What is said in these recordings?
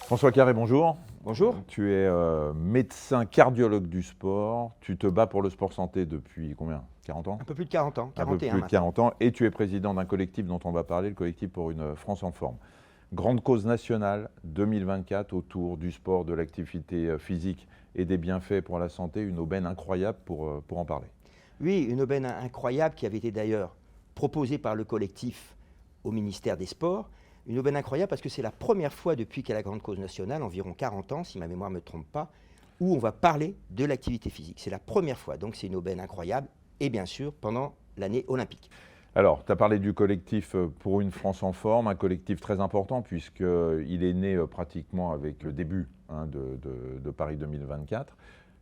François Carré, bonjour. Bonjour. Tu es médecin cardiologue du sport. Tu te bats pour le sport santé depuis combien? 40 ans? Un peu plus de 40 ans, 41 Un peu plus de 40 ans. Et tu es président d'un collectif dont on va parler, le collectif pour une France en forme. Grande cause nationale 2024 autour du sport, de l'activité physique et des bienfaits pour la santé. Une aubaine incroyable pour en parler. Oui, une aubaine incroyable qui avait été d'ailleurs proposée par le collectif au ministère des Sports. Une aubaine incroyable parce que c'est la première fois depuis qu'il y a la grande cause nationale, environ 40 ans, si ma mémoire ne me trompe pas, où on va parler de l'activité physique. C'est la première fois, donc c'est une aubaine incroyable, et bien sûr pendant l'année olympique. Alors, tu as parlé du collectif pour une France en forme, un collectif très important puisqu'il est né pratiquement avec le début de Paris 2024.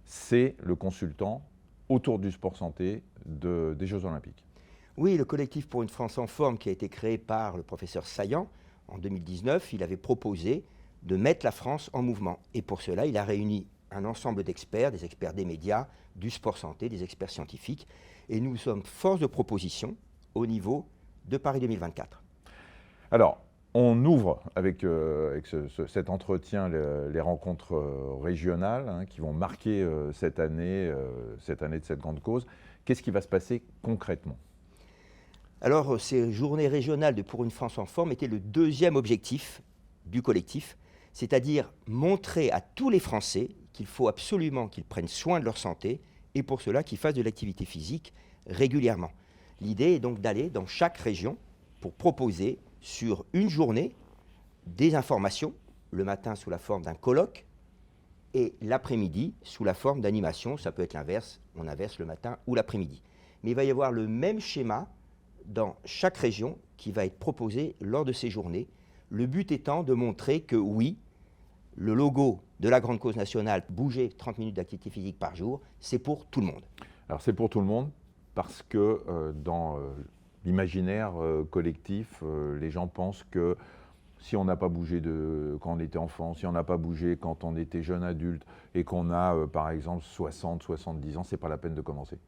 C'est le consultant autour du sport santé des Jeux Olympiques. Oui, le collectif pour une France en forme qui a été créé par le professeur Saillant en 2019, il avait proposé de mettre la France en mouvement. Et pour cela, il a réuni un ensemble d'experts, des experts des médias, du sport santé, des experts scientifiques. Et nous sommes force de proposition au niveau de Paris 2024. Alors, on ouvre avec cet entretien les rencontres régionales qui vont marquer cette année de cette grande cause. Qu'est-ce qui va se passer concrètement ? Alors, ces journées régionales de Pour une France en forme étaient le deuxième objectif du collectif, c'est-à-dire montrer à tous les Français qu'il faut absolument qu'ils prennent soin de leur santé et pour cela qu'ils fassent de l'activité physique régulièrement. L'idée est donc d'aller dans chaque région pour proposer sur une journée des informations, le matin sous la forme d'un colloque et l'après-midi sous la forme d'animation. Ça peut être l'inverse, on inverse le matin ou l'après-midi. Mais il va y avoir le même schéma dans chaque région qui va être proposé lors de ces journées. Le but étant de montrer que oui, le logo de la grande cause nationale, bouger 30 minutes d'activité physique par jour, c'est pour tout le monde. Alors c'est pour tout le monde parce que dans l'imaginaire collectif, les gens pensent que si on n'a pas bougé quand on était enfant, si on n'a pas bougé quand on était jeune adulte et qu'on a par exemple 60, 70 ans, c'est pas la peine de commencer.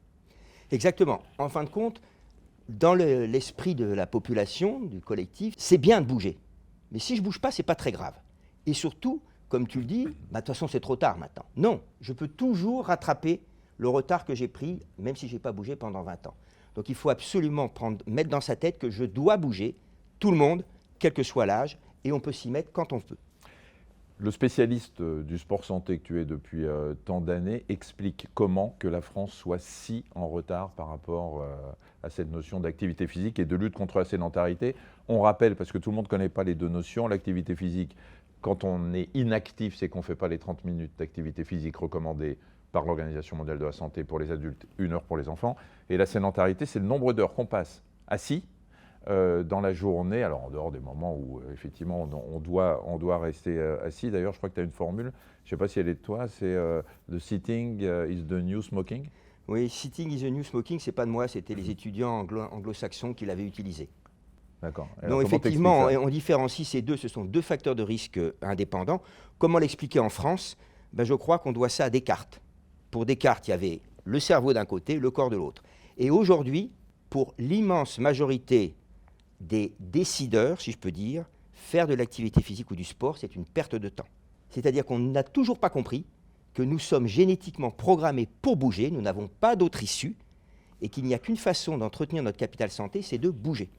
Exactement. En fin de compte, dans l'esprit de la population, du collectif, c'est bien de bouger. Mais si je ne bouge pas, ce n'est pas très grave. Et surtout, comme tu le dis, de toute façon, c'est trop tard maintenant. Non, je peux toujours rattraper le retard que j'ai pris, même si je n'ai pas bougé pendant 20 ans. Donc il faut absolument mettre dans sa tête que je dois bouger, tout le monde, quel que soit l'âge, et on peut s'y mettre quand on peut. Le spécialiste du sport santé que tu es depuis tant d'années explique comment que la France soit si en retard par rapport à cette notion d'activité physique et de lutte contre la sédentarité. On rappelle, parce que tout le monde ne connaît pas les deux notions, l'activité physique, quand on est inactif, c'est qu'on ne fait pas les 30 minutes d'activité physique recommandées par l'Organisation mondiale de la santé pour les adultes, 1 heure pour les enfants. Et la sédentarité, c'est le nombre d'heures qu'on passe assis dans la journée, alors en dehors des moments où effectivement on doit rester assis. D'ailleurs, je crois que tu as une formule, je ne sais pas si elle est de toi, c'est « The sitting is the new smoking ». Oui, « sitting is the new smoking », ce n'est pas de moi, c'était les étudiants anglo-saxons qui l'avaient utilisé. D'accord. Donc effectivement, on différencie ces deux, ce sont deux facteurs de risque indépendants. Comment l'expliquer en France? Je crois qu'on doit ça à Descartes. Pour Descartes, il y avait le cerveau d'un côté, le corps de l'autre. Et aujourd'hui, pour l'immense majorité des décideurs, si je peux dire, faire de l'activité physique ou du sport, c'est une perte de temps. C'est-à-dire qu'on n'a toujours pas compris que nous sommes génétiquement programmés pour bouger, nous n'avons pas d'autre issue, et qu'il n'y a qu'une façon d'entretenir notre capital santé, c'est de bouger.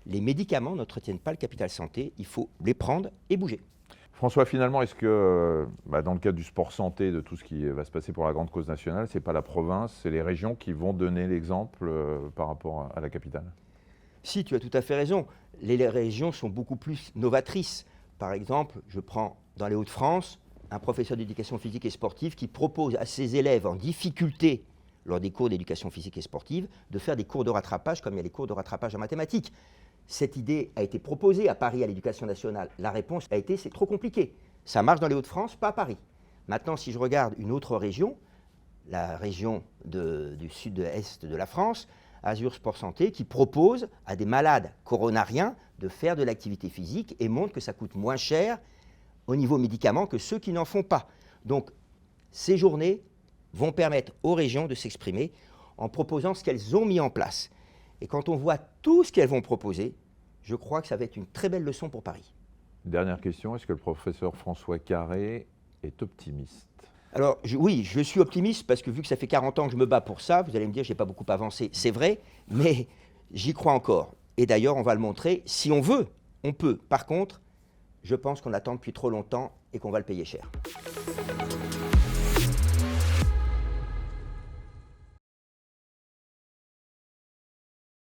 Les médicaments n'entretiennent pas le capital santé, il faut les prendre et bouger. François, finalement, est-ce que dans le cadre du sport santé, de tout ce qui va se passer pour la grande cause nationale, ce n'est pas la province, c'est les régions qui vont donner l'exemple par rapport à la capitale? Si, tu as tout à fait raison. Les régions sont beaucoup plus novatrices. Par exemple, je prends dans les Hauts-de-France un professeur d'éducation physique et sportive qui propose à ses élèves en difficulté lors des cours d'éducation physique et sportive de faire des cours de rattrapage comme il y a les cours de rattrapage en mathématiques. Cette idée a été proposée à Paris à l'Éducation nationale. La réponse a été c'est trop compliqué. Ça marche dans les Hauts-de-France, pas à Paris. Maintenant, si je regarde une autre région, la région du sud-est de la France, Azur Sport Santé, qui propose à des malades coronariens de faire de l'activité physique et montre que ça coûte moins cher au niveau médicaments que ceux qui n'en font pas. Donc, ces journées vont permettre aux régions de s'exprimer en proposant ce qu'elles ont mis en place. Et quand on voit tout ce qu'elles vont proposer, je crois que ça va être une très belle leçon pour Paris. Dernière question, est-ce que le professeur François Carré est optimiste? Alors oui, je suis optimiste parce que vu que ça fait 40 ans que je me bats pour ça, vous allez me dire que je n'ai pas beaucoup avancé, c'est vrai, mais j'y crois encore. Et d'ailleurs, on va le montrer, si on veut, on peut. Par contre, je pense qu'on attend depuis trop longtemps et qu'on va le payer cher.